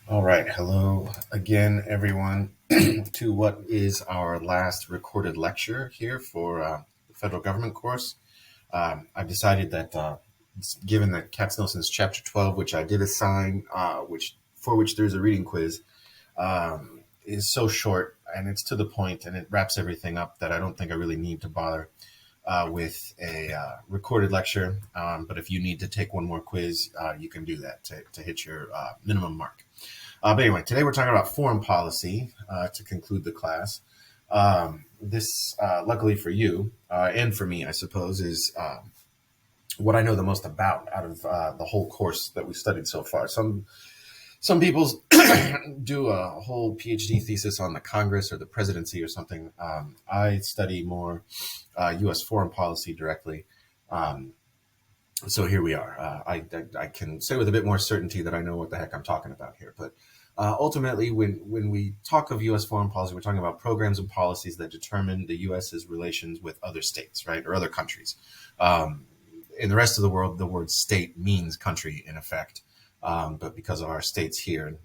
All right. Hello again, everyone, to what is our last recorded lecture here for the federal government course. I've decided that given that Katznelson's chapter 12, which I did assign, which there's a reading quiz, is so short and it's to the point and it wraps everything up that I don't think I really need to bother with a recorded lecture. But if you need to take one more quiz, you can do that to hit your minimum mark. But anyway, today we're talking about foreign policy to conclude the class. This, luckily for you and for me, I suppose, is what I know the most about out of the whole course that we studied so far. Some people do a whole PhD thesis on the Congress or the presidency or something. I study more U.S. foreign policy directly. So here we are. I can say with a bit more certainty that I know what the heck I'm talking about here. But ultimately, when we talk of U.S. foreign policy, we're talking about programs and policies that determine the U.S.'s relations with other states, right, or other countries. In the rest of the world, the word state means country in effect. But because of our states here,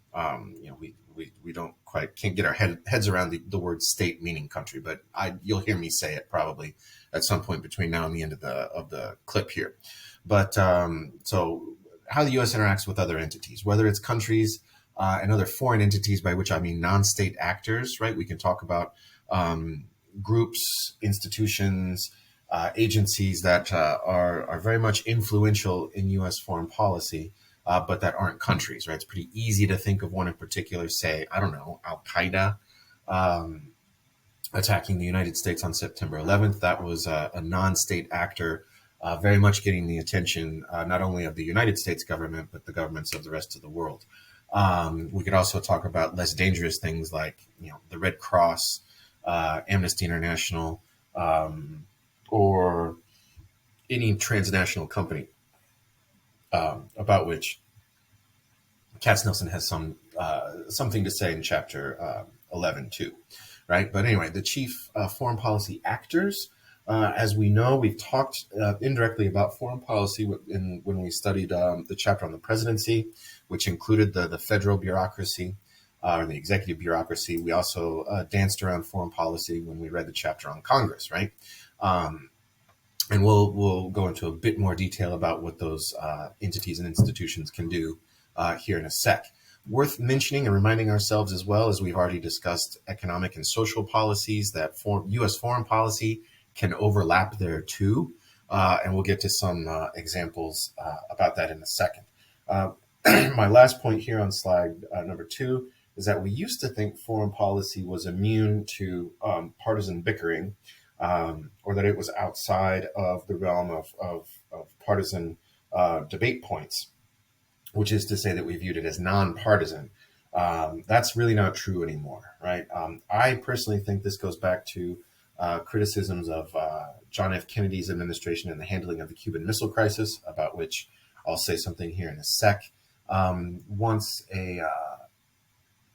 we don't quite can't get our heads around the word state meaning country. But you'll hear me say it probably at some point between now and the end of the clip here. But so how the U.S. interacts with other entities, whether it's countries and other foreign entities, by which I mean non-state actors, right? We can talk about groups, institutions, agencies that are very much influential in U.S. foreign policy, but that aren't countries, right? It's pretty easy to think of one in particular, say, I don't know, Al-Qaeda attacking the United States on September 11th. That was a non-state actor, very much getting the attention not only of the United States government, but the governments of the rest of the world. We could also talk about less dangerous things like, the Red Cross, Amnesty International, or any transnational company about which Katznelson has something to say in chapter 11 too, right? But anyway, the chief foreign policy actors, as we know, we've talked indirectly about foreign policy when we studied the chapter on the presidency, which included the federal bureaucracy or the executive bureaucracy. We also danced around foreign policy when we read the chapter on Congress, right? And we'll go into a bit more detail about what those entities and institutions can do here in a sec. Worth mentioning and reminding ourselves as well, as we've already discussed economic and social policies, that U.S. foreign policy can overlap there too. And we'll get to some examples about that in a second. My last point here on slide number 2 is that we used to think foreign policy was immune to partisan bickering, or that it was outside of the realm of partisan debate points, which is to say that we viewed it as nonpartisan. That's really not true anymore, right? I personally think this goes back to criticisms of John F. Kennedy's administration and the handling of the Cuban Missile Crisis, about which I'll say something here in a sec. Once a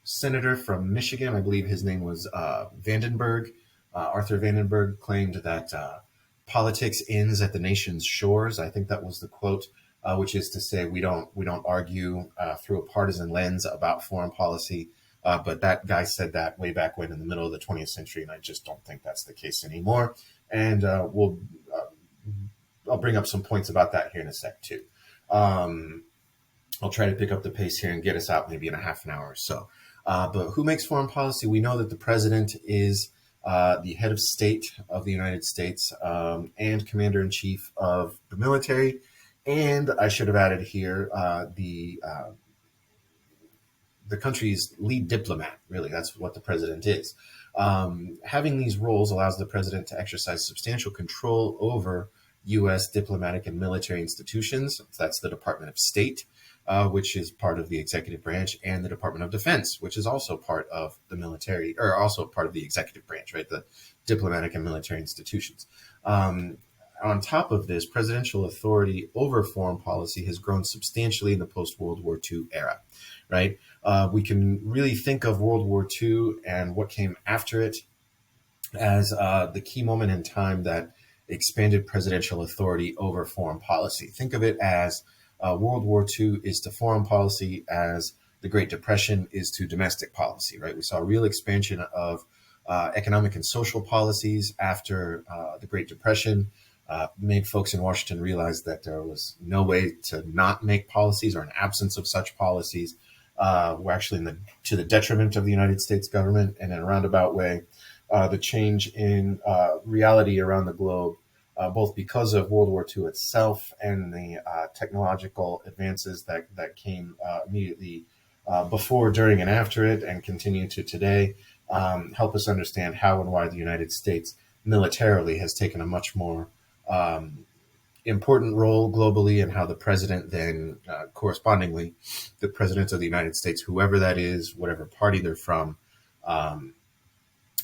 senator from Michigan, I believe his name was Vandenberg, Arthur Vandenberg, claimed that politics ends at the nation's shores. I think that was the quote, which is to say we don't argue through a partisan lens about foreign policy. But that guy said that way back when, in the middle of the 20th century, and I just don't think that's the case anymore. And I'll bring up some points about that here in a sec too. I'll try to pick up the pace here and get us out maybe in a half an hour or so. But who makes foreign policy? We know that the president is the head of state of the United States and commander-in-chief of the military. And I should have added here the country's lead diplomat. Really, that's what the president is. Having these roles allows the president to exercise substantial control over U.S. diplomatic and military institutions. That's the Department of State, which is part of the executive branch, and the Department of Defense, which is also part of the military, or also part of the executive branch, right? The diplomatic and military institutions. On top of this, presidential authority over foreign policy has grown substantially in the post-World War II era, right? We can really think of World War II and what came after it as the key moment in time that expanded presidential authority over foreign policy. Think of it as World War II is to foreign policy as the Great Depression is to domestic policy, right? We saw a real expansion of economic and social policies after the Great Depression. Made folks in Washington realize that there was no way to not make policies, or an absence of such policies were actually to the detriment of the United States government. And in a roundabout way, the change in reality around the globe, both because of World War II itself and the technological advances that came immediately before, during, and after it, and continue to today, help us understand how and why the United States militarily has taken a much more important role globally, and how the president then, correspondingly, the president of the United States, whoever that is, whatever party they're from,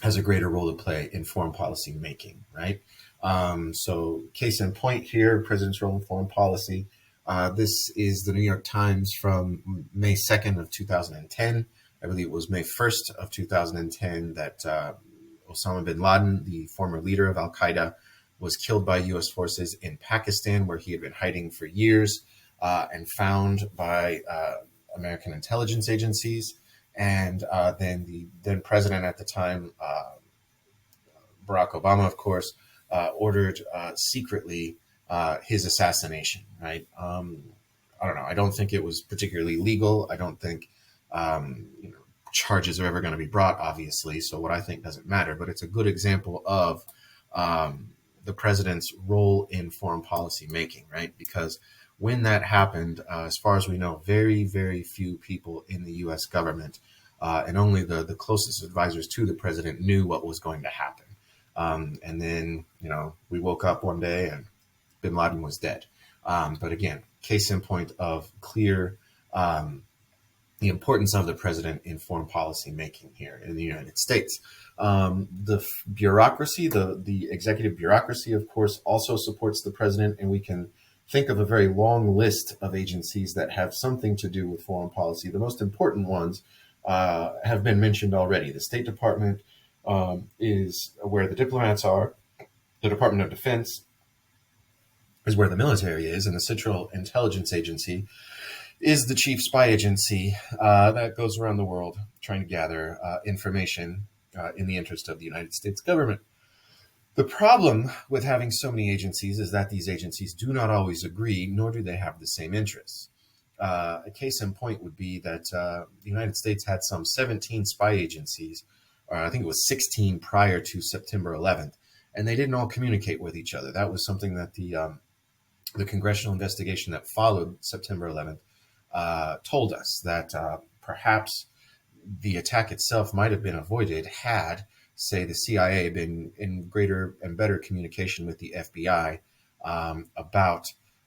has a greater role to play in foreign policy making, right? So case in point here, president's role in foreign policy. This is the New York Times from May 2nd of 2010. I believe it was May 1st of 2010 that Osama bin Laden, the former leader of Al-Qaeda, was killed by U.S. forces in Pakistan, where he had been hiding for years, and found by American intelligence agencies. And then the then president at the time, Barack Obama, of course, ordered secretly his assassination, right? I don't know. I don't think it was particularly legal. I don't think charges are ever going to be brought, obviously. So what I think doesn't matter. But it's a good example of the president's role in foreign policy making, right? Because when that happened, as far as we know, very, very few people in the U.S. government and only the closest advisors to the president knew what was going to happen. And then, we woke up one day and bin Laden was dead. But again, case in point of clear the importance of the president in foreign policy making here in the United States. The bureaucracy, the executive bureaucracy, of course, also supports the president, and we can think of a very long list of agencies that have something to do with foreign policy. The most important ones have been mentioned already. The State Department is where the diplomats are. The Department of Defense is where the military is, and the Central Intelligence Agency is the chief spy agency that goes around the world trying to gather information in the interest of the United States government. The problem with having so many agencies is that these agencies do not always agree, nor do they have the same interests. A case in point would be that the United States had some 17 spy agencies, or I think it was 16 prior to September 11th, and they didn't all communicate with each other. That was something that the congressional investigation that followed September 11th told us, that perhaps the attack itself might have been avoided had, say, the CIA been in greater and better communication with the FBI about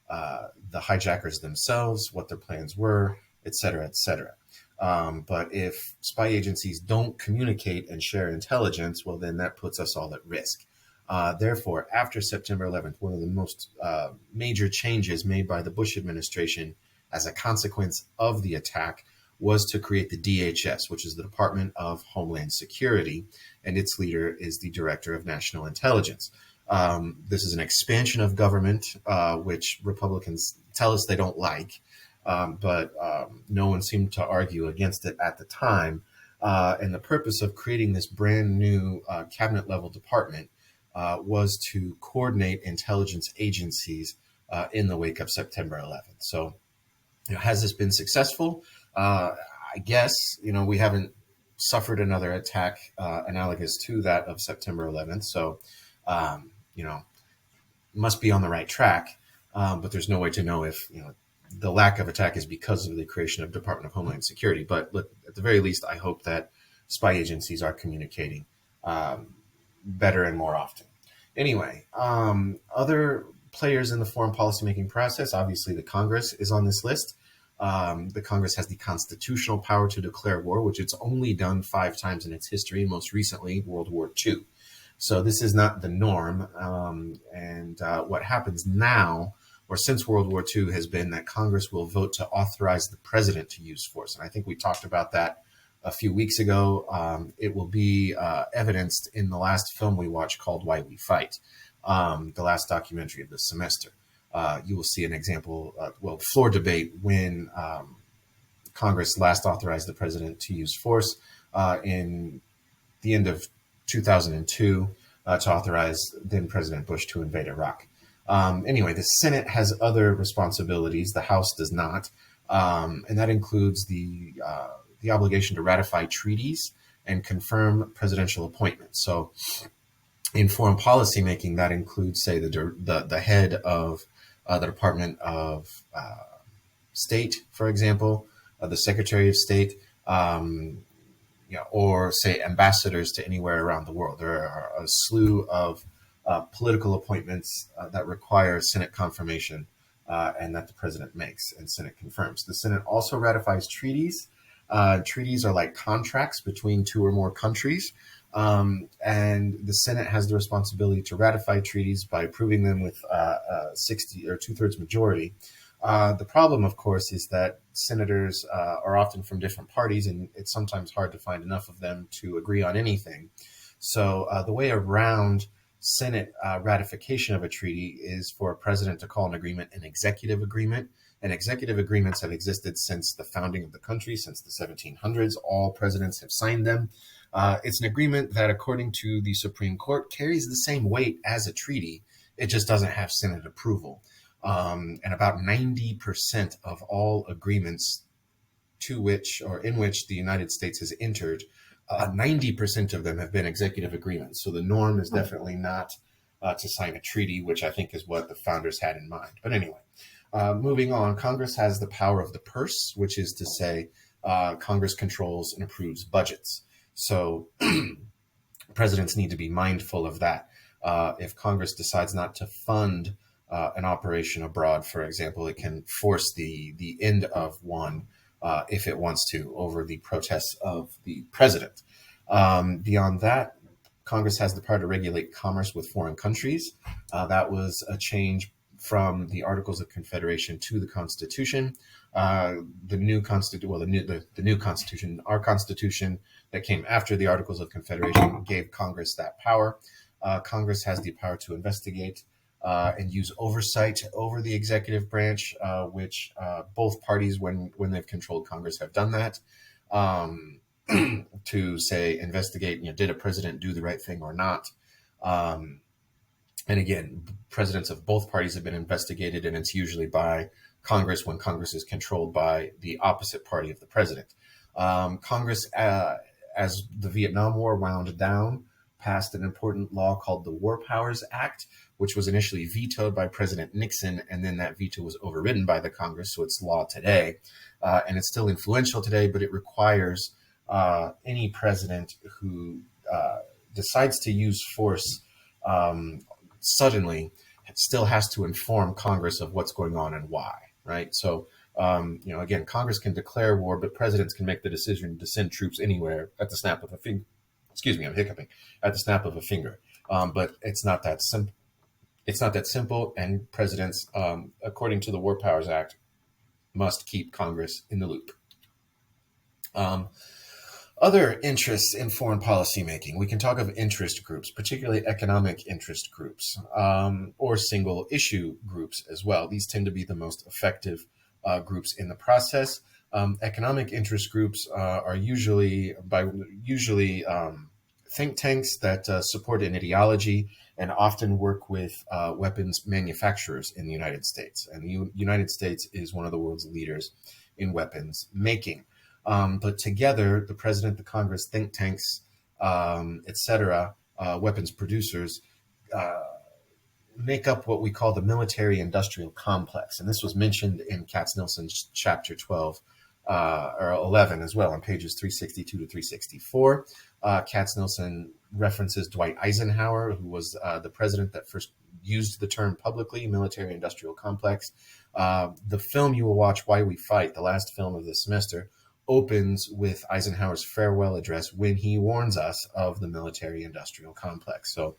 the hijackers themselves, what their plans were, et cetera, et cetera. But if spy agencies don't communicate and share intelligence, well, then that puts us all at risk. Therefore, after September 11th, one of the most major changes made by the Bush administration as a consequence of the attack was to create the DHS, which is the Department of Homeland Security, and its leader is the Director of National Intelligence. This is an expansion of government, which Republicans tell us they don't like, but no one seemed to argue against it at the time. And the purpose of creating this brand new cabinet-level department was to coordinate intelligence agencies in the wake of September 11th. So, has this been successful? I guess, we haven't suffered another attack analogous to that of September 11th. So, must be on the right track. But there's no way to know if, the lack of attack is because of the creation of Department of Homeland Security. But at the very least, I hope that spy agencies are communicating better and more often. Anyway, other players in the foreign policymaking process, obviously the Congress is on this list. The Congress has the constitutional power to declare war, which it's only done 5 times in its history, most recently World War II. So this is not the norm. And what happens now, or since World War II, has been that Congress will vote to authorize the president to use force. And I think we talked about that a few weeks ago. It will be evidenced in the last film we watched called Why We Fight, the last documentary of the semester. You will see an example, floor debate when Congress last authorized the president to use force in the end of 2002 to authorize then President Bush to invade Iraq. Anyway, the Senate has other responsibilities. The House does not, and that includes the obligation to ratify treaties and confirm presidential appointments. So, in foreign policy making, that includes, say, the head of the Department of State, for example, the Secretary of State, or say ambassadors to anywhere around the world. There are a slew of political appointments that require Senate confirmation and that the president makes and Senate confirms. The Senate also ratifies treaties. Treaties are like contracts between two or more countries. And the Senate has the responsibility to ratify treaties by approving them with 60 or 2/3 majority. The problem, of course, is that senators are often from different parties, and it's sometimes hard to find enough of them to agree on anything. So the way around Senate ratification of a treaty is for a president to call an agreement an executive agreement. And executive agreements have existed since the founding of the country, since the 1700s. All presidents have signed them. It's an agreement that, according to the Supreme Court, carries the same weight as a treaty. It just doesn't have Senate approval. And about 90% of all agreements to which or in which the United States has entered, 90% of them have been executive agreements. So the norm is definitely not to sign a treaty, which I think is what the founders had in mind. But anyway, moving on, Congress has the power of the purse, which is to say Congress controls and approves budgets. So presidents need to be mindful of that. If Congress decides not to fund an operation abroad, for example, it can force the end of one if it wants to over the protests of the president. Beyond that, Congress has the power to regulate commerce with foreign countries. That was a change from the Articles of Confederation to the Constitution. The new Constitution, our Constitution that came after the Articles of Confederation, gave Congress that power. Congress has the power to investigate and use oversight over the executive branch, which both parties, when they've controlled Congress, have done that. To say, investigate, did a president do the right thing or not? And again, presidents of both parties have been investigated, and it's usually by Congress when Congress is controlled by the opposite party of the president. Congress, as the Vietnam War wound down, passed an important law called the War Powers Act, which was initially vetoed by President Nixon, and then that veto was overridden by the Congress, so it's law today. And it's still influential today, but it requires any president who decides to use force suddenly still has to inform Congress of what's going on and why, right? So, again, Congress can declare war, but presidents can make the decision to send troops anywhere at the snap of a finger. Excuse me, I'm hiccuping. At the snap of a finger. But it's not that simple. It's not that simple, and presidents, according to the War Powers Act, must keep Congress in the loop. Other interests in foreign policy making. We can talk of interest groups, particularly economic interest groups, or single issue groups as well. These tend to be the most effective groups in the process. Economic interest groups are usually think tanks that support an ideology and often work with weapons manufacturers in the United States. And the United States is one of the world's leaders in weapons making. But together, the president, the Congress, think tanks, etc., weapons producers, make up what we call the military-industrial complex. And this was mentioned in Katznelson's chapter 12, or 11 as well, on pages 362 to 364. Katznelson references Dwight Eisenhower, who was the president that first used the term publicly, military-industrial complex. The film you will watch, Why We Fight, the last film of this semester, opens with Eisenhower's farewell address when he warns us of the military-industrial complex. So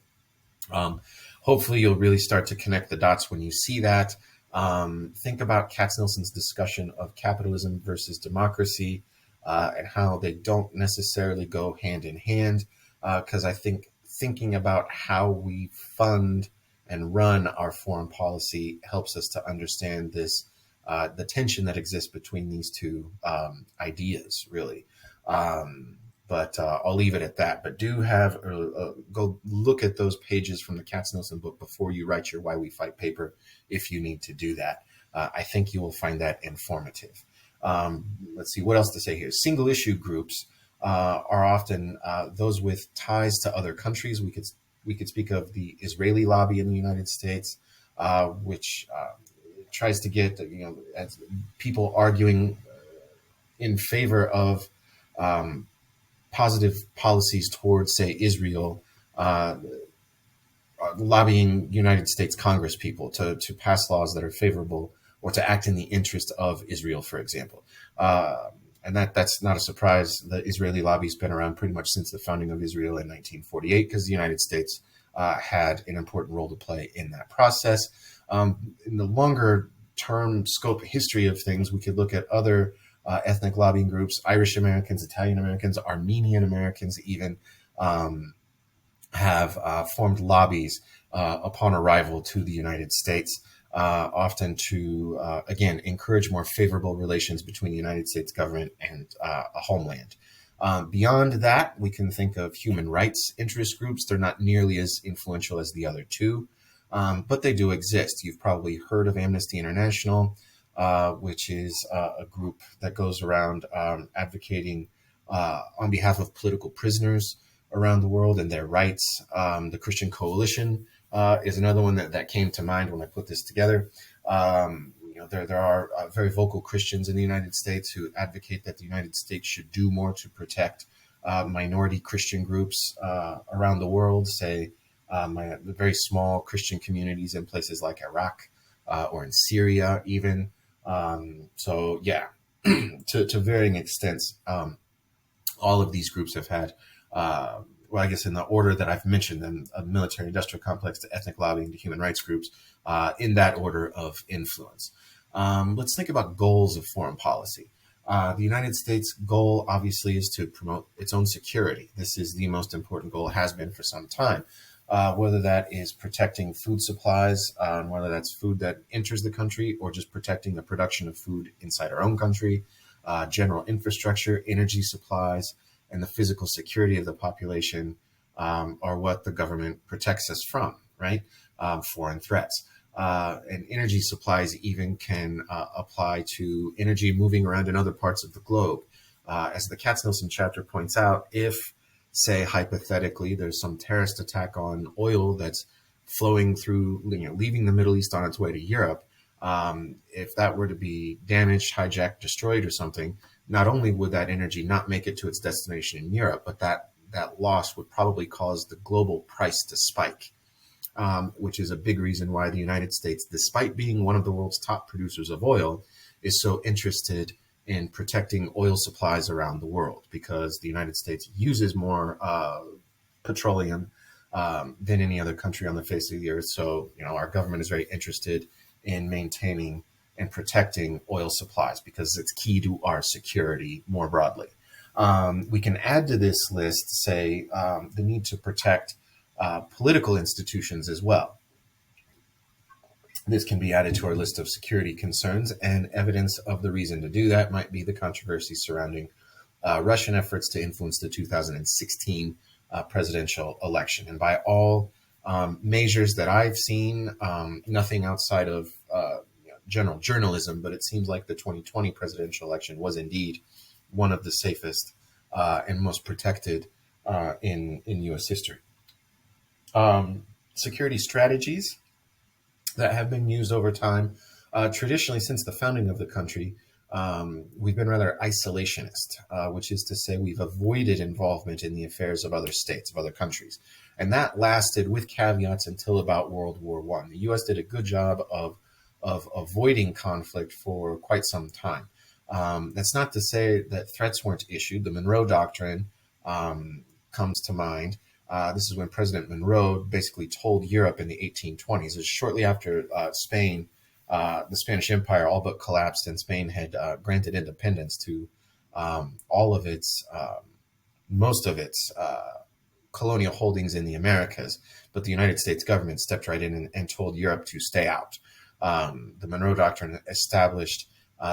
hopefully you'll really start to connect the dots when you see that. Think about Katznelson's discussion of capitalism versus democracy and how they don't necessarily go hand in hand, because I think thinking about how we fund and run our foreign policy helps us to understand this the tension that exists between these two ideas, really. But I'll leave it at that. But do have go look at those pages from the Katznelson book before you write your Why We Fight paper, if you need to do that. I think you will find that informative. Let's see what else to say here. Single issue groups are often those with ties to other countries. We could speak of the Israeli lobby in the United States, which tries to get as people arguing in favor of positive policies towards, say, Israel, lobbying United States Congress people to pass laws that are favorable or to act in the interest of Israel, for example. And that's not a surprise. The Israeli lobby's been around pretty much since the founding of Israel in 1948, because the United States had an important role to play in that process. In the longer term scope history of things, we could look at other ethnic lobbying groups. Irish Americans, Italian Americans, Armenian Americans even have formed lobbies upon arrival to the United States, often to, again, encourage more favorable relations between the United States government and a homeland. Beyond that, we can think of human rights interest groups. They're not nearly as influential as the other two, but they do exist. You've probably heard of Amnesty International, which is a group that goes around advocating on behalf of political prisoners around the world and their rights. The Christian Coalition is another one that came to mind when I put this together. There are very vocal Christians in the United States who advocate that the United States should do more to protect minority Christian groups around the world, say the very small Christian communities in places like Iraq or in Syria even. So yeah, to varying extents, all of these groups have had, well, I guess in the order that I've mentioned them, a military industrial complex to ethnic lobbying to human rights groups, in that order of influence. Let's think about goals of foreign policy. The United States' goal, obviously, is to promote its own security. This is the most important goal, has been for some time. Whether that is protecting food supplies, whether that's food that enters the country, or just protecting the production of food inside our own country, general infrastructure, energy supplies, and the physical security of the population are what the government protects us from, right? Foreign threats. And energy supplies even can apply to energy moving around in other parts of the globe. As the Katznelson chapter points out, if, say, hypothetically, there's some terrorist attack on oil that's flowing through, leaving the Middle East on its way to Europe, if that were to be damaged, hijacked, destroyed or something, not only would that energy not make it to its destination in Europe, but that loss would probably cause the global price to spike, which is a big reason why the United States, despite being one of the world's top producers of oil, is so interested in protecting oil supplies around the world, because the United States uses more petroleum than any other country on the face of the earth. So, our government is very interested in maintaining and protecting oil supplies because it's key to our security more broadly. We can add to this list, say, the need to protect political institutions as well. This can be added to our list of security concerns, and evidence of the reason to do that might be the controversy surrounding Russian efforts to influence the 2016 presidential election. And by all measures that I've seen, nothing outside of general journalism, but it seems like the 2020 presidential election was indeed one of the safest and most protected in U.S. history. Security strategies that have been used over time. Traditionally, since the founding of the country, we've been rather isolationist, which is to say we've avoided involvement in the affairs of other states, of other countries. And that lasted with caveats until about World War I. The U.S. did a good job of avoiding conflict for quite some time. That's not to say that threats weren't issued. The Monroe Doctrine comes to mind. This is when President Monroe basically told Europe in the 1820s, it's shortly after Spain, the Spanish Empire all but collapsed, and Spain had granted independence to all of its, most of its colonial holdings in the Americas. But the United States government stepped right in and told Europe to stay out. The Monroe Doctrine established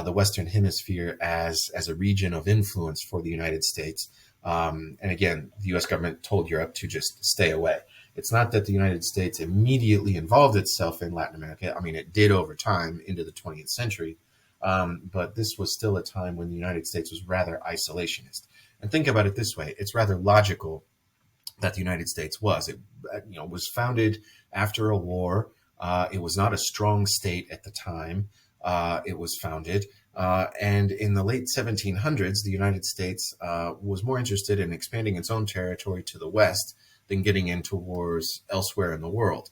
the Western Hemisphere as a region of influence for the United States. And again, the U.S. government told Europe to just stay away. It's not that the United States immediately involved itself in Latin America. I mean, it did over time into the 20th century. But this was still a time when the United States was rather isolationist. And think about it this way: it's rather logical that the United States was. It, was founded after a war. It was not a strong state at the time. It was founded, and in the late 1700s, the United States was more interested in expanding its own territory to the west than getting into wars elsewhere in the world.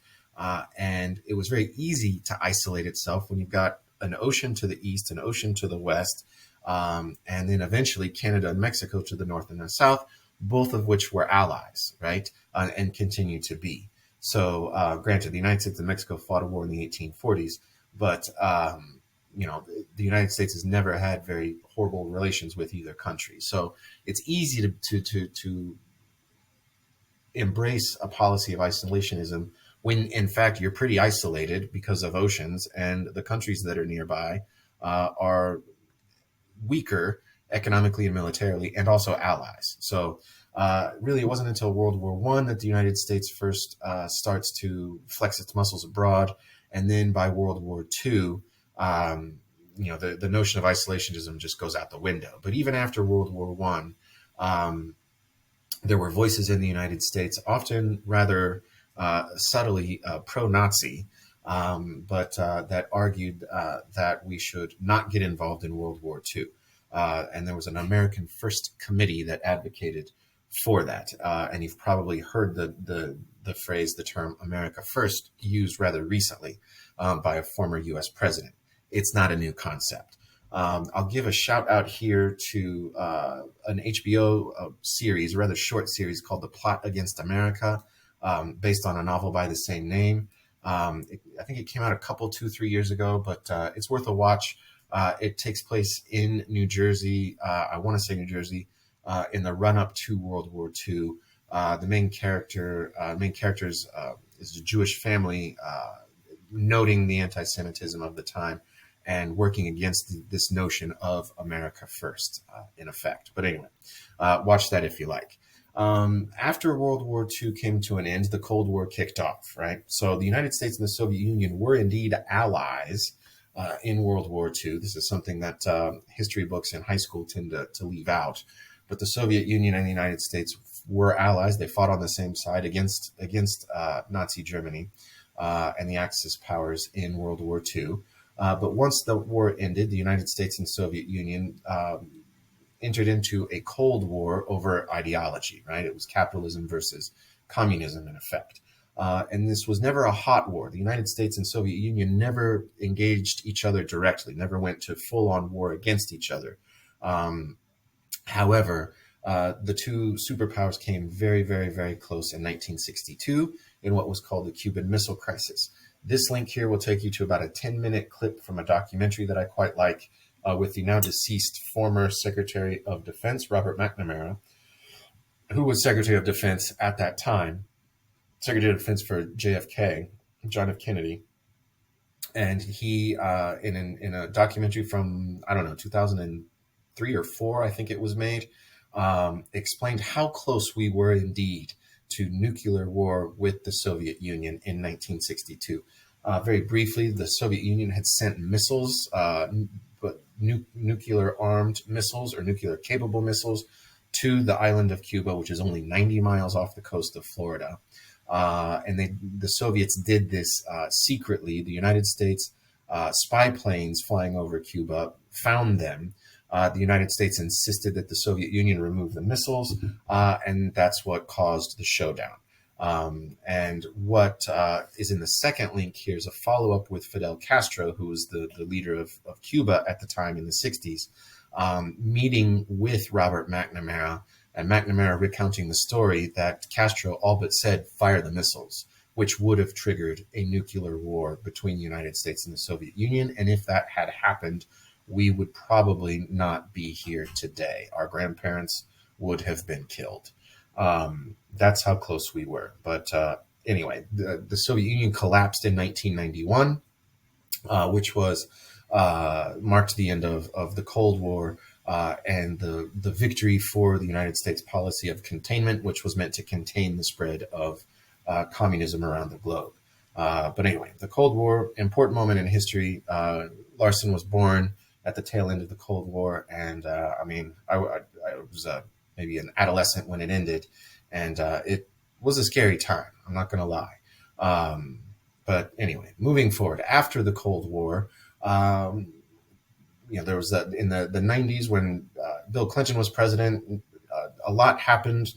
And it was very easy to isolate itself when you've got an ocean to the east, an ocean to the west, and then eventually Canada and Mexico to the north and the south, both of which were allies, right, and continue to be. So, granted, the United States and Mexico fought a war in the 1840s, but the United States has never had very horrible relations with either country. So it's easy to embrace a policy of isolationism when, in fact, you're pretty isolated because of oceans, and the countries that are nearby are weaker economically and militarily, and also allies. So really, it wasn't until World War I that the United States first starts to flex its muscles abroad, and then by World War II, the notion of isolationism just goes out the window. But even after World War I, there were voices in the United States, often rather subtly pro-Nazi, but that argued that we should not get involved in World War II. And there was an American First Committee that advocated for that. And you've probably heard the phrase, the term America First, used rather recently by a former U.S. president. It's not a new concept. I'll give a shout out here to an HBO series, a rather short series called The Plot Against America, based on a novel by the same name. I think it came out 2-3 years ago, but it's worth a watch. It takes place in New Jersey. I want to say New Jersey, in the run up to World War II. The main character is a Jewish family, noting the anti-Semitism of the time and working against this notion of America First, in effect. But anyway, watch that if you like. After World War II came to an end, the Cold War kicked off, right? So the United States and the Soviet Union were indeed allies in World War II. This is something that history books in high school tend to leave out. But the Soviet Union and the United States were allies. They fought on the same side against Nazi Germany and the Axis powers in World War II. But once the war ended, the United States and Soviet Union entered into a Cold War over ideology, right? It was capitalism versus communism, in effect. And this was never a hot war. The United States and Soviet Union never engaged each other directly, never went to full-on war against each other. However, the two superpowers came very, very, very close in 1962 in what was called the Cuban Missile Crisis. This link here will take you to about a 10-minute clip from a documentary that I quite like with the now deceased former Secretary of Defense, Robert McNamara, who was Secretary of Defense at that time, Secretary of Defense for JFK, John F. Kennedy. And he, in a documentary from, 2003 or 4, I think it was made, explained how close we were indeed to nuclear war with the Soviet Union in 1962. Very briefly, the Soviet Union had sent missiles, but nuclear-armed missiles or nuclear-capable missiles to the island of Cuba, which is only 90 miles off the coast of Florida. And the Soviets did this secretly. The United States spy planes flying over Cuba found them. The United States insisted that the Soviet Union remove the missiles, and that's what caused the showdown. And what is in the second link here is a follow-up with Fidel Castro, who was the leader of Cuba at the time in the 60s, meeting with Robert McNamara, and McNamara recounting the story that Castro all but said, fire the missiles, which would have triggered a nuclear war between the United States and the Soviet Union. And if that had happened, we would probably not be here today. Our grandparents would have been killed. That's how close we were. But anyway, the Soviet Union collapsed in 1991. which was marked the end of the Cold War and the victory for the United States policy of containment, which was meant to contain the spread of communism around the globe. But anyway, the Cold War, important moment in history. Larson was born at the tail end of the Cold War, and I was maybe an adolescent when it ended, and it was a scary time. I'm not going to lie. But anyway, moving forward, after the Cold War, there was in the 90s when Bill Clinton was president, a lot happened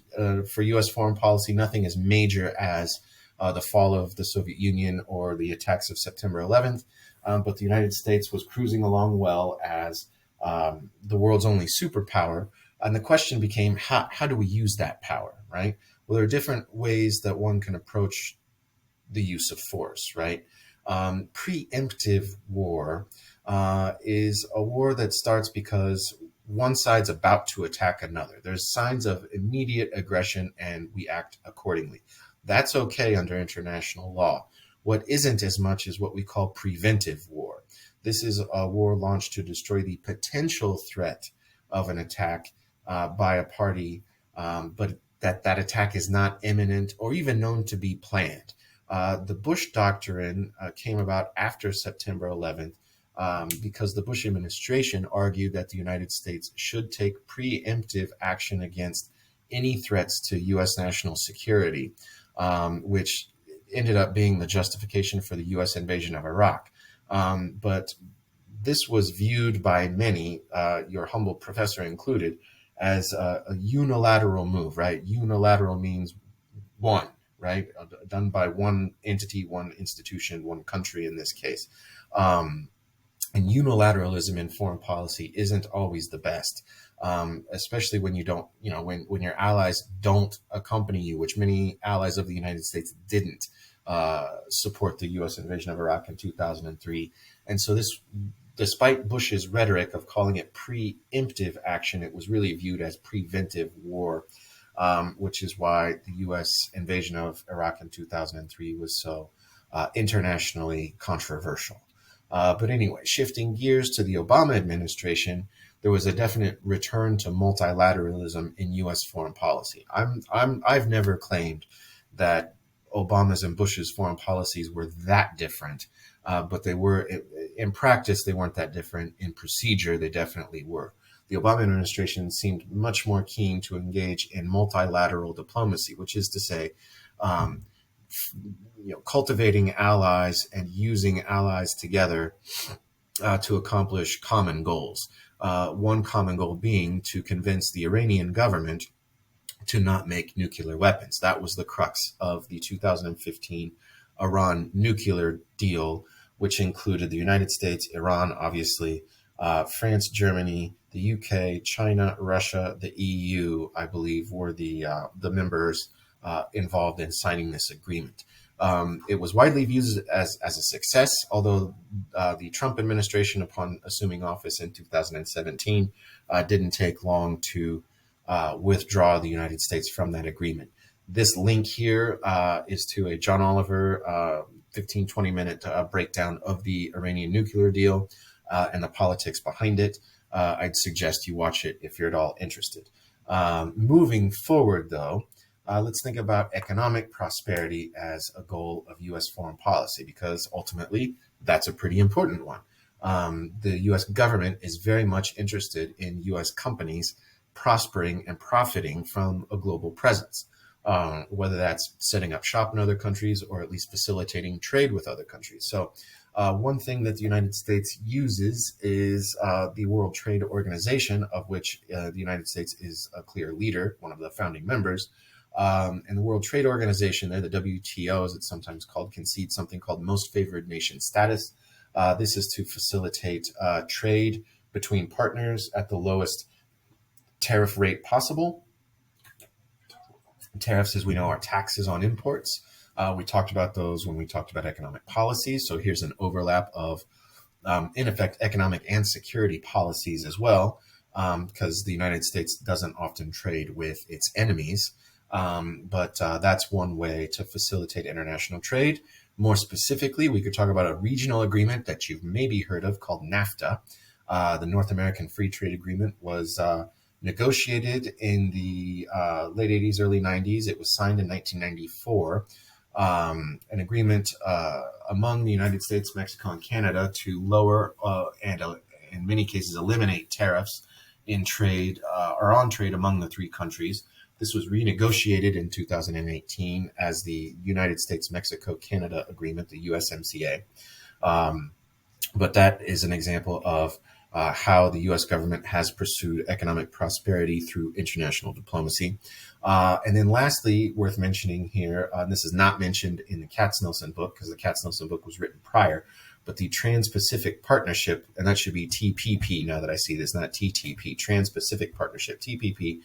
for U.S. foreign policy. Nothing as major as the fall of the Soviet Union or the attacks of September 11th. But the United States was cruising along well as the world's only superpower. And the question became, how do we use that power, right? Well, there are different ways that one can approach the use of force, right? Preemptive war is a war that starts because one side's about to attack another. There's signs of immediate aggression and we act accordingly. That's okay under international law. What isn't as much is what we call preventive war. This is a war launched to destroy the potential threat of an attack by a party, but that attack is not imminent or even known to be planned. The Bush Doctrine came about after September 11th because the Bush administration argued that the United States should take preemptive action against any threats to U.S. national security, which ended up being the justification for the U.S. invasion of Iraq. But this was viewed by many, your humble professor included, as a unilateral move, right? Unilateral means one, right? Done by one entity, one institution, one country in this case. And unilateralism in foreign policy isn't always the best, especially when you don't, when your allies don't accompany you, which many allies of the United States didn't support the U.S. invasion of Iraq in 2003. And so this, despite Bush's rhetoric of calling it preemptive action, it was really viewed as preventive war, which is why the U.S. invasion of Iraq in 2003 was so internationally controversial. But anyway, shifting gears to the Obama administration, there was a definite return to multilateralism in U.S. foreign policy. I've never claimed that Obama's and Bush's foreign policies were that different, but they were, in practice, they weren't that different. In procedure, they definitely were. The Obama administration seemed much more keen to engage in multilateral diplomacy, which is to say, cultivating allies and using allies together to accomplish common goals. One common goal being to convince the Iranian government to not make nuclear weapons. That was the crux of the 2015 Iran nuclear deal, which included the United States, Iran, obviously, France, Germany, the UK, China, Russia, the EU, I believe, were the members involved in signing this agreement. It was widely viewed as a success, although the Trump administration, upon assuming office in 2017, didn't take long to withdraw the United States from that agreement. This link here is to a John Oliver 15, 20-minute breakdown of the Iranian nuclear deal and the politics behind it. I'd suggest you watch it if you're at all interested. Moving forward, though, let's think about economic prosperity as a goal of U.S. foreign policy, because ultimately that's a pretty important one. The U.S. government is very much interested in U.S. companies prospering and profiting from a global presence, whether that's setting up shop in other countries or at least facilitating trade with other countries. So one thing that the United States uses is the World Trade Organization, of which the United States is a clear leader, one of the founding members. And the World Trade Organization, the WTO, as it's sometimes called, concedes something called most favored nation status. This is to facilitate trade between partners at the lowest tariff rate possible. Tariffs, as we know, are taxes on imports. We talked about those when we talked about economic policy. So here's an overlap of, in effect, economic and security policies as well, because the United States doesn't often trade with its enemies. But that's one way to facilitate international trade. More specifically, we could talk about a regional agreement that you've maybe heard of called NAFTA. The North American Free Trade Agreement was negotiated in the late 80s, early 90s. It was signed in 1994. An agreement among the United States, Mexico, and Canada to lower and in many cases eliminate tariffs in trade or on trade among the three countries. This was renegotiated in 2018 as the United States-Mexico-Canada Agreement, the USMCA. But that is an example of how the U.S. government has pursued economic prosperity through international diplomacy. And then lastly, worth mentioning here, this is not mentioned in the Katznelson book because the Katznelson book was written prior, but the Trans-Pacific Partnership, and that should be TPP now that I see this, not TTP, Trans-Pacific Partnership, TPP,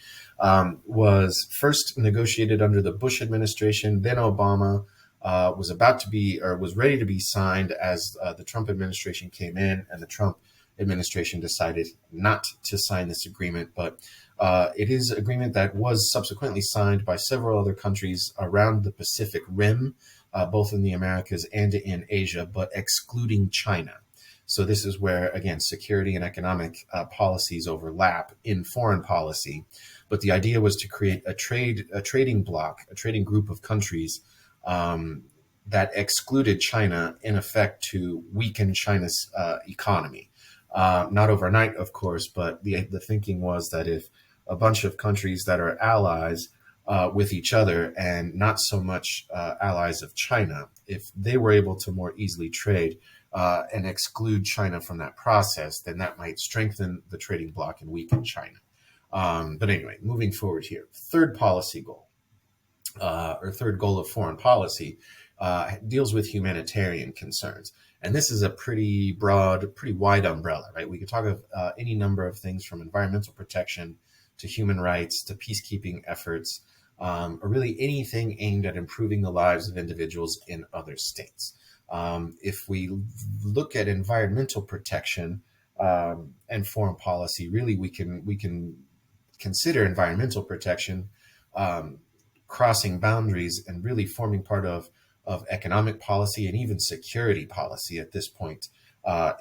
was first negotiated under the Bush administration, then Obama, was about to be, or was ready to be signed as the Trump administration came in, and the Trump administration decided not to sign this agreement. But it is an agreement that was subsequently signed by several other countries around the Pacific Rim, both in the Americas and in Asia, but excluding China. So this is where, again, security and economic policies overlap in foreign policy. But the idea was to create a trading bloc, a trading group of countries that excluded China, in effect, to weaken China's economy. Not overnight, of course, but the thinking was that if a bunch of countries that are allies with each other and not so much allies of China, if they were able to more easily trade and exclude China from that process, then that might strengthen the trading bloc and weaken China. But anyway, moving forward here, third policy goal, or third goal of foreign policy, deals with humanitarian concerns. And this is a pretty broad, pretty wide umbrella, right? We could talk of any number of things from environmental protection to human rights to peacekeeping efforts, or really anything aimed at improving the lives of individuals in other states. If we look at environmental protection and foreign policy, really we can consider environmental protection crossing boundaries and really forming part of economic policy and even security policy at this point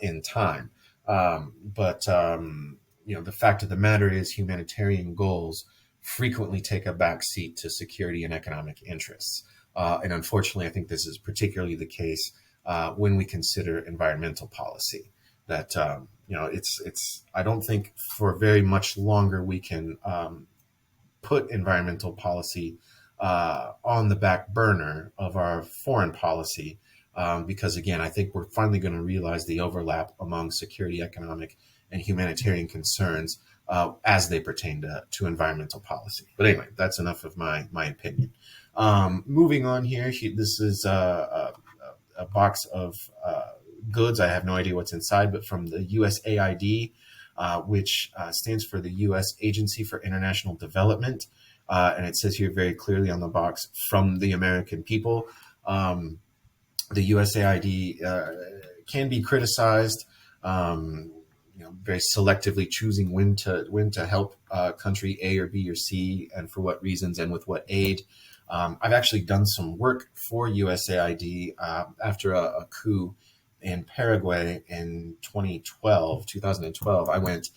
in time. But the fact of the matter is humanitarian goals frequently take a backseat to security and economic interests. And unfortunately, I think this is particularly the case when we consider environmental policy. That, I don't think for very much longer we can put environmental policy on the back burner of our foreign policy, because again, I think we're finally going to realize the overlap among security, economic, and humanitarian concerns as they pertain to environmental policy. But anyway, that's enough of my opinion. Moving on here, this is a box of goods. I have no idea what's inside, but from the USAID, which stands for the U.S. Agency for International Development. And it says here very clearly on the box, from the American people. The USAID can be criticized, very selectively choosing when to help country A or B or C, and for what reasons and with what aid. I've actually done some work for USAID after a coup in Paraguay in 2012. I went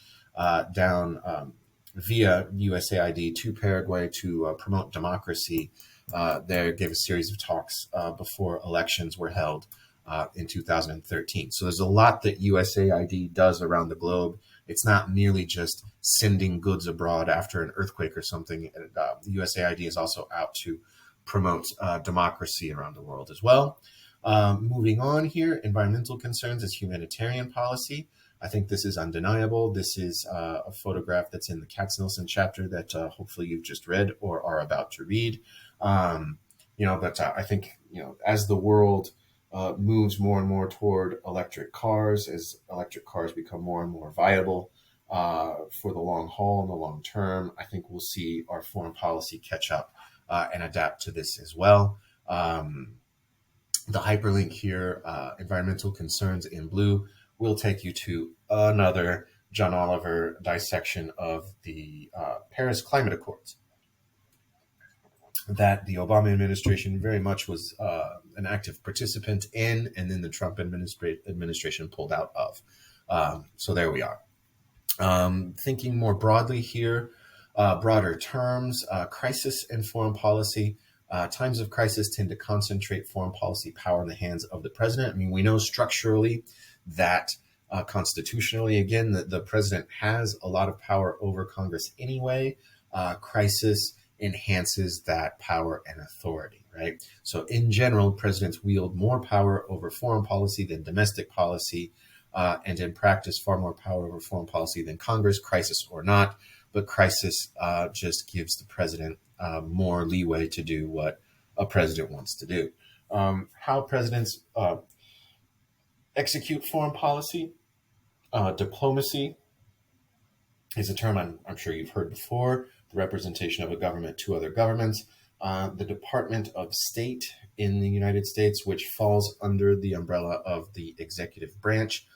down via USAID to Paraguay to promote democracy. There gave a series of talks before elections were held in 2013. So there's a lot that USAID does around the globe. It's not merely just sending goods abroad after an earthquake or something. USAID is also out to promote democracy around the world as well. Moving on here, environmental concerns as humanitarian policy. I think this is undeniable. This is a photograph that's in the Katznelson chapter that hopefully you've just read or are about to read. But I think, as the world moves more and more toward electric cars, as electric cars become more and more viable for the long haul and the long term, I think we'll see our foreign policy catch up and adapt to this as well. The hyperlink here, environmental concerns in blue, will take you to another John Oliver dissection of the Paris Climate Accords. that the Obama administration very much was an active participant in, and then the Trump administration pulled out of. So there we are. Thinking more broadly here, broader terms, crisis and foreign policy. Times of crisis tend to concentrate foreign policy power in the hands of the president. I mean, we know structurally that constitutionally, again, the president has a lot of power over Congress anyway. Crisis enhances that power and authority, right? So in general, presidents wield more power over foreign policy than domestic policy, and in practice, far more power over foreign policy than Congress, crisis or not. But crisis just gives the president more leeway to do what a president wants to do. How presidents execute foreign policy, diplomacy is a term I'm sure you've heard before, the representation of a government to other governments. The Department of State in the United States, which falls under the umbrella of the executive branch,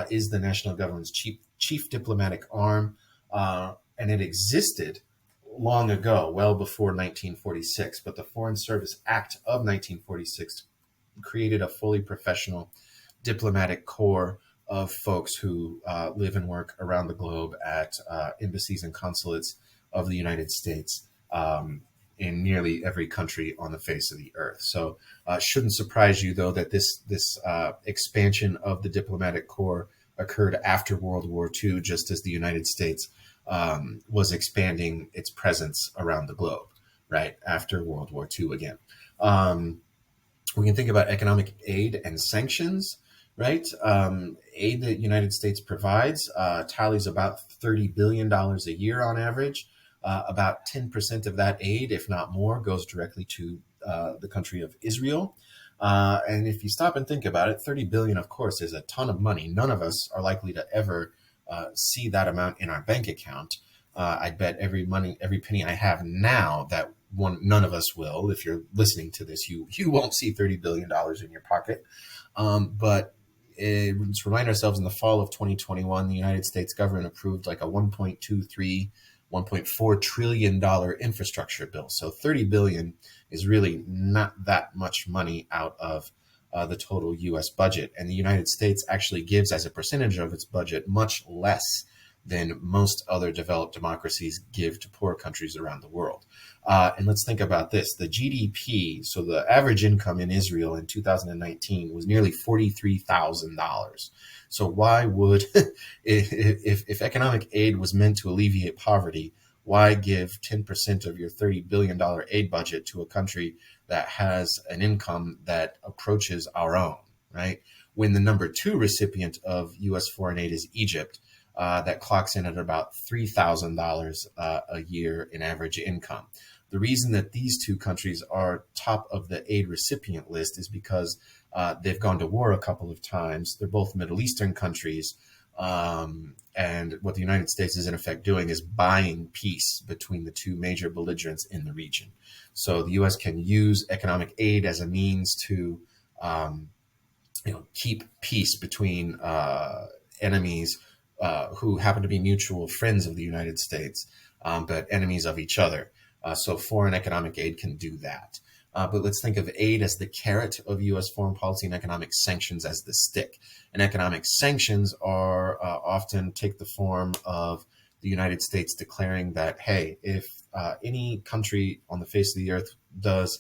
is the national government's chief diplomatic arm, and it existed long ago, well before 1946. But the Foreign Service Act of 1946 created a fully professional diplomatic corps of folks who live and work around the globe at embassies and consulates of the United States in nearly every country on the face of the earth. So shouldn't surprise you, though, that this expansion of the diplomatic corps occurred after World War II, just as the United States was expanding its presence around the globe, right, after World War II again. We can think about economic aid and sanctions, right? Aid that the United States provides tallies about $30 billion a year on average. About 10% of that aid, if not more, goes directly to the country of Israel. And if you stop and think about it, 30 billion, of course, is a ton of money. None of us are likely to ever see that amount in our bank account. I'd bet every penny I have now that none of us will. If you're listening to this, you won't see $30 billion in your pocket. But let's remind ourselves, in the fall of 2021, the United States government approved like a $1.4 trillion infrastructure bill. So 30 billion is really not that much money out of the total U.S. budget. And the United States actually gives, as a percentage of its budget, much less than most other developed democracies give to poor countries around the world. And let's think about this. The GDP, so the average income in Israel in 2019 was nearly $43,000. So why would, if economic aid was meant to alleviate poverty, why give 10% of your $30 billion aid budget to a country that has an income that approaches our own, right? When the number 2 recipient of U.S. foreign aid is Egypt, that clocks in at about $3,000 a year in average income. The reason that these two countries are top of the aid recipient list is because they've gone to war a couple of times. They're both Middle Eastern countries. And what the United States is in effect doing is buying peace between the two major belligerents in the region. So the U.S. can use economic aid as a means to keep peace between enemies who happen to be mutual friends of the United States, but enemies of each other. So foreign economic aid can do that. But let's think of aid as the carrot of U.S. foreign policy and economic sanctions as the stick. And economic sanctions are often take the form of the United States declaring that, hey, if any country on the face of the earth does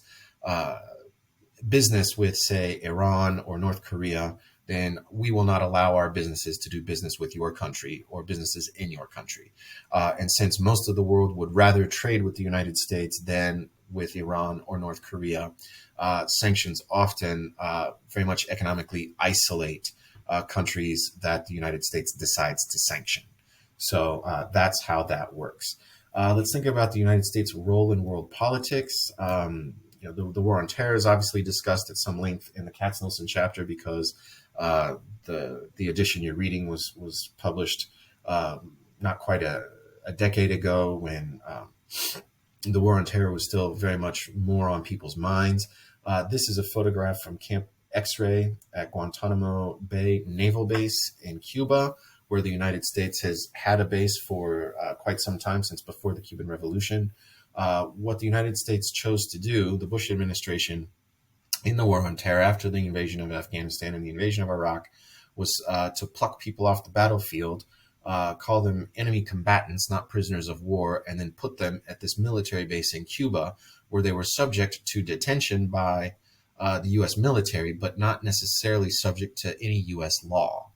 business with, say, Iran or North Korea, then we will not allow our businesses to do business with your country or businesses in your country. And since most of the world would rather trade with the United States than with Iran or North Korea, sanctions often very much economically isolate countries that the United States decides to sanction. So that's how that works. Let's think about the United States' role in world politics. The war on terror is obviously discussed at some length in the Katznelson chapter because the edition you're reading was published not quite a decade ago when the war on terror was still very much more on people's minds. This is a photograph from Camp X-Ray at Guantanamo Bay Naval Base in Cuba, where the United States has had a base for quite some time, since before the Cuban Revolution. What the United States chose to do, the Bush administration, in the war on terror after the invasion of Afghanistan and the invasion of Iraq, was to pluck people off the battlefield, call them enemy combatants, not prisoners of war, and then put them at this military base in Cuba, where they were subject to detention by the U.S. military, but not necessarily subject to any U.S. law.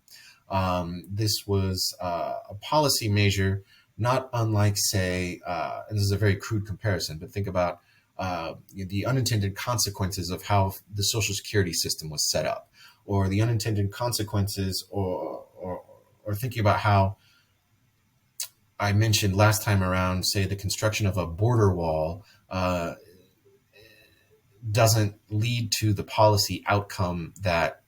This was a policy measure not unlike, say, and this is a very crude comparison, but think about the unintended consequences of how the Social Security system was set up, or the unintended consequences, or thinking about how I mentioned last time around, say, the construction of a border wall doesn't lead to the policy outcome that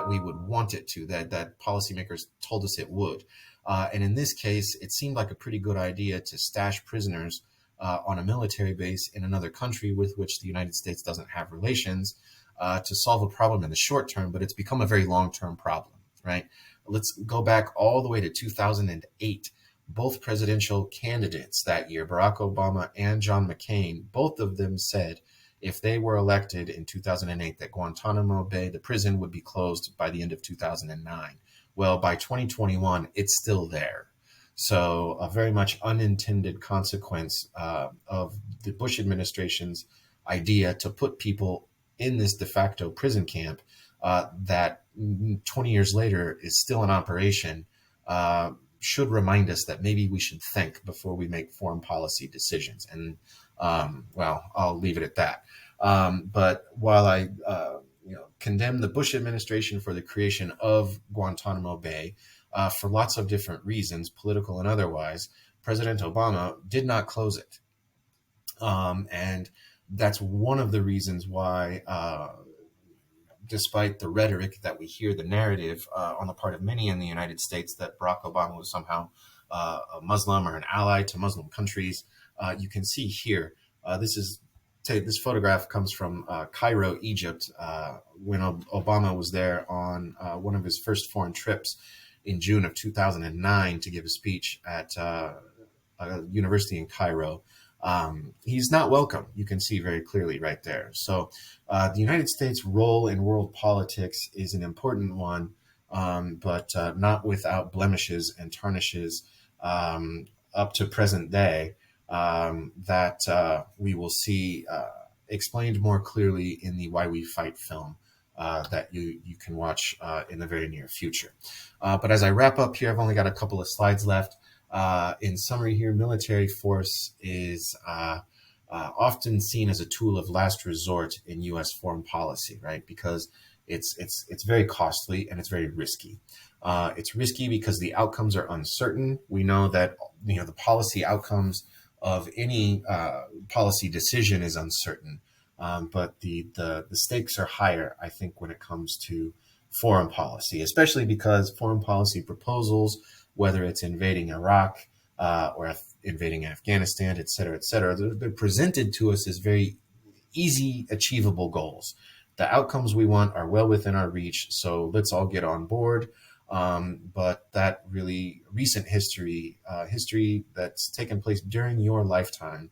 we would want it to, that policymakers told us it would. And in this case, it seemed like a pretty good idea to stash prisoners on a military base in another country with which the United States doesn't have relations to solve a problem in the short term, but it's become a very long-term problem, right? Let's go back all the way to 2008. Both presidential candidates that year, Barack Obama and John McCain, both of them said if they were elected in 2008 that Guantanamo Bay, the prison, would be closed by the end of 2009. Well, by 2021, it's still there. So a very much unintended consequence of the Bush administration's idea to put people in this de facto prison camp that 20 years later is still in operation should remind us that maybe we should think before we make foreign policy decisions. And well, I'll leave it at that. But while I condemn the Bush administration for the creation of Guantanamo Bay for lots of different reasons, political and otherwise, President Obama did not close it. And that's one of the reasons why, despite the rhetoric that we hear, the narrative on the part of many in the United States that Barack Obama was somehow a Muslim or an ally to Muslim countries, you can see here, this photograph comes from Cairo, Egypt, when Obama was there on one of his first foreign trips in June of 2009 to give a speech at a university in Cairo. He's not welcome. You can see very clearly right there. So the United States' role in world politics is an important one, but not without blemishes and tarnishes up to present day that we will see explained more clearly in the Why We Fight film that you can watch in the very near future. But as I wrap up here, I've only got a couple of slides left. In summary here, military force is often seen as a tool of last resort in U.S. foreign policy, right? Because it's very costly and it's very risky. It's risky because the outcomes are uncertain. We know that the policy outcomes of any policy decision is uncertain, but the stakes are higher, I think, when it comes to foreign policy, especially because foreign policy proposals, whether it's invading Iraq or invading Afghanistan, et cetera, they're presented to us as very easy, achievable goals. The outcomes we want are well within our reach, so let's all get on board. But that really recent history that's taken place during your lifetime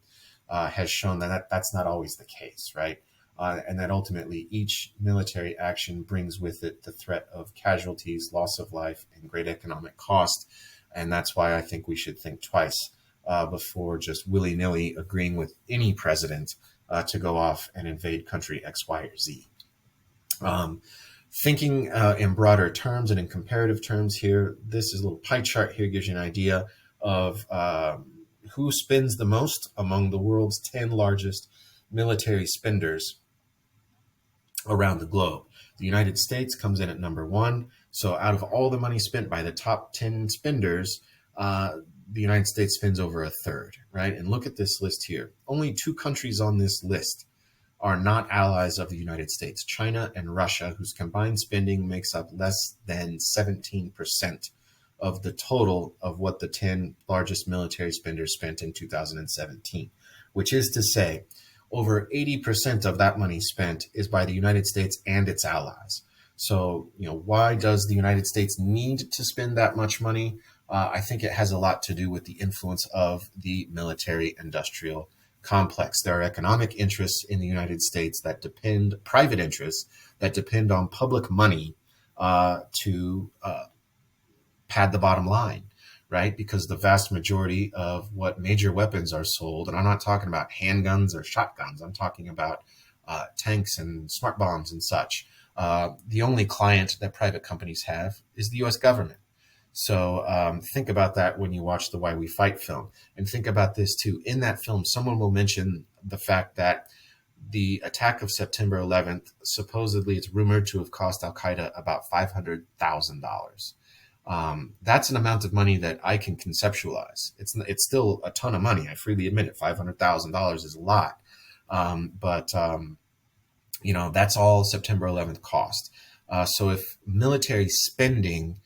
has shown that that's not always the case, right? And that ultimately each military action brings with it the threat of casualties, loss of life, and great economic cost. And that's why I think we should think twice before just willy-nilly agreeing with any president to go off and invade country X, Y, or Z. Thinking in broader terms and in comparative terms here, this is a little pie chart here gives you an idea of who spends the most among the world's 10 largest military spenders around the globe. The United States comes in at number 1. So out of all the money spent by the top 10 spenders, the United States spends over a third, right? And look at this list here. Only 2 countries on this list are not allies of the United States, China and Russia, whose combined spending makes up less than 17% of the total of what the 10 largest military spenders spent in 2017, which is to say over 80% of that money spent is by the United States and its allies. So, why does the United States need to spend that much money? I think it has a lot to do with the influence of the military-industrial complex. There are economic interests in the United States that depend, private interests that depend on public money to pad the bottom line, right? Because the vast majority of what major weapons are sold, and I'm not talking about handguns or shotguns, I'm talking about tanks and smart bombs and such. The only client that private companies have is the US government. So think about that when you watch the Why We Fight film. And think about this too. In that film, someone will mention the fact that the attack of September 11th, supposedly it's rumored to have cost Al Qaeda about $500,000. That's an amount of money that I can conceptualize. It's still a ton of money. I freely admit it. $500,000 is a lot. But that's all September 11th cost. So if military spending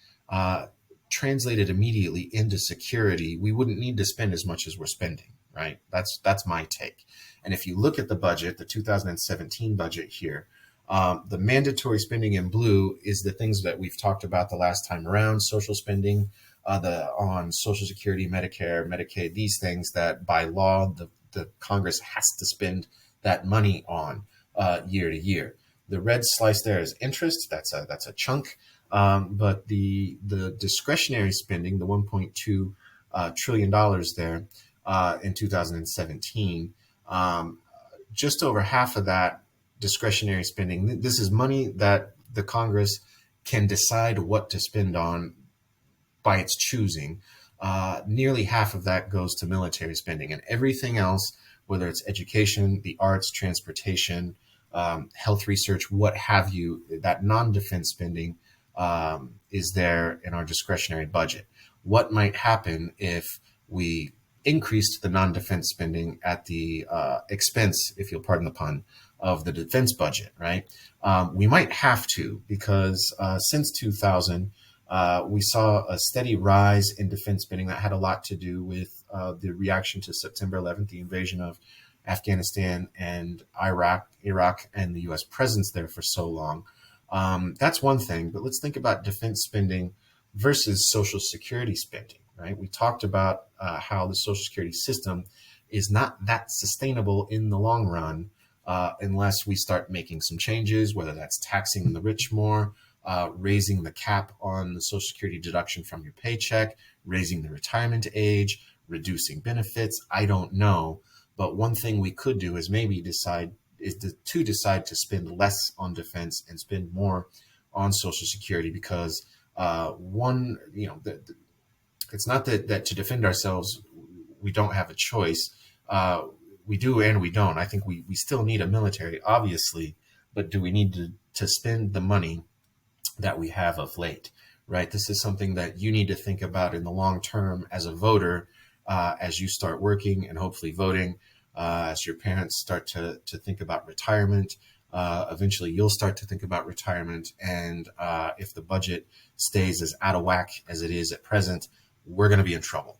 translated immediately into security, we wouldn't need to spend as much as we're spending, right? That's my take. And if you look at the budget, the 2017 budget here, the mandatory spending in blue is the things that we've talked about the last time around: social spending, on Social Security, Medicare, Medicaid, these things that by law the Congress has to spend that money on year to year. The red slice there is interest. That's a chunk. But the discretionary spending, the $1.2 trillion there in 2017, just over half of that discretionary spending. This is money that the Congress can decide what to spend on by its choosing. Nearly half of that goes to military spending, and everything else, whether it's education, the arts, transportation, health research, what have you, that non-defense spending is there in our discretionary budget. What might happen if we increased the non-defense spending at the expense, if you'll pardon the pun, of the defense budget, right? We might have to, because since 2000, we saw a steady rise in defense spending that had a lot to do with the reaction to September 11th, the invasion of Afghanistan and Iraq, and the U.S. presence there for so long. That's one thing, but let's think about defense spending versus Social Security spending, right? We talked about how the Social Security system is not that sustainable in the long run unless we start making some changes, whether that's taxing the rich more, raising the cap on the Social Security deduction from your paycheck, raising the retirement age, reducing benefits. I don't know. But one thing we could do is maybe decide to spend less on defense and spend more on Social Security, because it's not that to defend ourselves we don't have a choice. We do and we don't. I think we still need a military, obviously, but do we need to spend the money that we have of late, right? This is something that you need to think about in the long term as a voter, as you start working and hopefully voting, as your parents start to think about retirement. Eventually you'll start to think about retirement. And if the budget stays as out of whack as it is at present, we're going to be in trouble.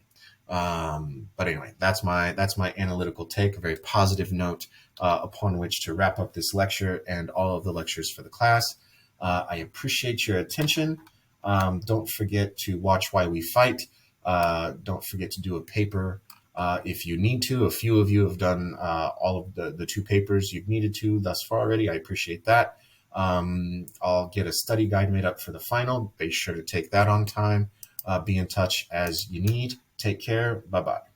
But anyway, that's my analytical take, a very positive note upon which to wrap up this lecture and all of the lectures for the class. I appreciate your attention. Don't forget to watch Why We Fight. Don't forget to do a paper if you need to. A few of you have done all of the 2 papers you've needed to thus far already. I appreciate that. I'll get a study guide made up for the final. Be sure to take that on time. Be in touch as you need. Take care. Bye-bye.